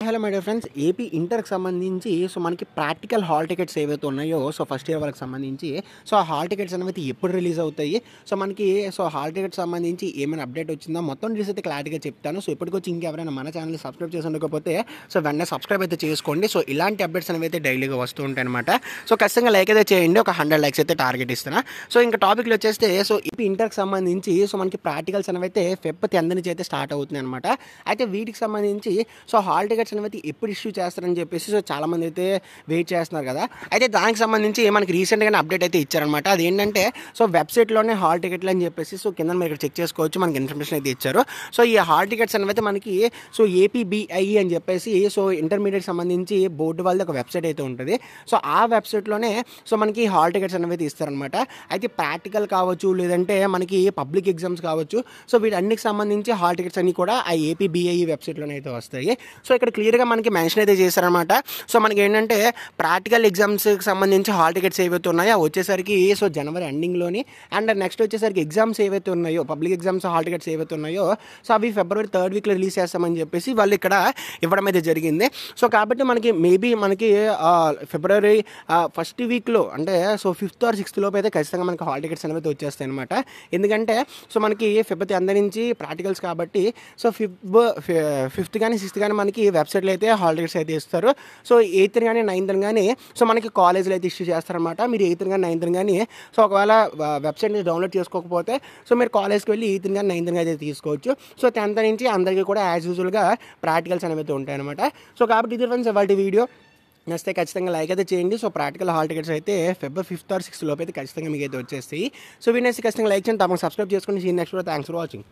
Hello my dear friends, AP ఇంటర్కి సంబంధించి మనకి ప్రాక్టికల్ హాల్ టికెట్స్ ఏవైతే ఉన్నాయో ఫస్ట్ ఇయర్ వాళ్ళకి సంబంధించి ఆ హాల్ టికెట్స్ అనేవి ఎప్పుడు రిలీజ్ అవుతాయి, మనకి హాల్ టికెట్స్ సంబంధించి ఏమైనా అప్డేట్ వచ్చిందో మొత్తం డీటెయిల్స్ అయితే క్లారిటీగా చెప్తాను. ఇప్పటికొచ్చి ఇంకెవరైనా మన ఛానల్ని సబ్స్క్రైబ్ చేసి ఉండకపోతే వెంటనే సబ్స్క్రైబ్ అయితే చేసుకోండి. ఇలాంటి అప్డేట్స్ అనేవి అయితే డైలీగా వస్తూ ఉంటాయి అనమాట. ఖచ్చితంగా లైక్ అయితే చేయండి. ఒక 100 లైక్స్ అయితే టార్గెట్ ఇస్తున్నా. ఇంకా టాపిక్లో వచ్చేస్తే ఏపీ ఇంటర్కి సంబంధించి మనకి ప్రాక్టికల్స్ అనేవి అయితే ఫెబ్రవరి 10 నుంచి అయితే స్టార్ట్ అవుతున్నాయి అనమాట. అయితే వీటికి సంబంధించి హాల్ టికెట్స్ అనేవి ఎప్పుడు ఇష్యూ చేస్తారని చెప్పేసి చాలామంది అయితే వెయిట్ చేస్తున్నారు కదా. అయితే దానికి సంబంధించి మనకి రీసెంట్గానే అప్డేట్ అయితే ఇచ్చారనమాట. అదేంటంటే వెబ్సైట్లోనే హాల్ టికెట్లు అని చెప్పేసి కింద మీరు ఇక్కడ చెక్ చేసుకోవచ్చు, మనకి ఇన్ఫర్మేషన్ అయితే ఇచ్చారు. ఈ హాల్ టికెట్స్ అనేవి మనకి ఏపీబీఐ అని చెప్పేసి ఇంటర్మీడియట్ సంబంధించి బోర్డు వాళ్ళది ఒక వెబ్సైట్ అయితే ఉంటుంది. ఆ వెబ్సైట్లోనే మనకి హాల్ టికెట్స్ అనేవి ఇస్తారనమాట. అయితే ప్రాక్టికల్ కావచ్చు, లేదంటే మనకి పబ్లిక్ ఎగ్జామ్స్ కావచ్చు, వీటన్నిటికి సంబంధించి హాల్ టికెట్స్ అన్ని కూడా ఆ ఏపీబీఐ వెబ్సైట్లోనే అయితే వస్తాయి. ఇక్కడ క్లియర్గా మనకి మెన్షన్ అయితే చేశారనమాట. మనకి ఏంటంటే ప్రాక్టికల్ ఎగ్జామ్స్కి సంబంధించి హాల్ టికెట్స్ ఏవైతే ఉన్నాయో వచ్చేసరికి జనవరి ఎండింగ్లోని, అండ్ నెక్స్ట్ వచ్చేసరికి ఎగ్జామ్స్ ఏవైతే ఉన్నాయో పబ్లిక్ ఎగ్జామ్స్ హాల్ టికెట్స్ ఏవైతే ఉన్నాయో అవి ఫిబ్రవరి 3rd వీక్లో రిలీజ్ చేస్తామని చెప్పేసి వాళ్ళు ఇక్కడ ఇవ్వడం అయితే జరిగింది. కాబట్టి మనకి మేబీ మనకి ఫిబ్రవరి 1st వీక్లో అంటే 5th or 6th లోపు అయితే ఖచ్చితంగా మనకి హాల్ టికెట్స్ అనేవి వచ్చేస్తాయి అనమాట. ఎందుకంటే మనకి ఫిబ్రవరి అందరి నుంచి ప్రాక్టికల్స్ కాబట్టి 5th కానీ 6th కానీ మనకి వెబ్సైట్లో అయితే హాల్ టికెట్స్ అయితే ఇస్తారు. 8th కానీ 9th కానీ మనకి కాలేజీలో అయితే ఇష్యూ చేస్తారనమాట. మీరు 8th కానీ 9th కానీ ఒకవేళ వెబ్సైట్ని డౌన్లోడ్ చేసుకోకపోతే మీరు కాలేజ్కి వెళ్ళి 8th కానీ 9th కానీ అయితే తీసుకోవచ్చు. 10th నుంచి అందరికీ కూడా యాజ్ యూజువల్గా ప్రాక్టికల్స్ అనేవి అయితే ఉంటాయి అనమాట. కాబట్టి ఇది ఫ్రెండ్స్ ఇవాళ వీడియో నచ్చితే ఖచ్చితంగా లైక్ అయితే చేయండి. ప్రాక్టికల్ హాల్ టికెట్స్ అయితే ఫిబ్రవరి 5th or 6th లోపు అయితే ఖచ్చితంగా మీకు అయితే వచ్చేస్తాయి. వీడియోస్ ఖచ్చితంగా లైక్ చేయండి, తప్పకుండా సబ్స్క్రైబ్ చేసుకోండి. Next thanks for watching.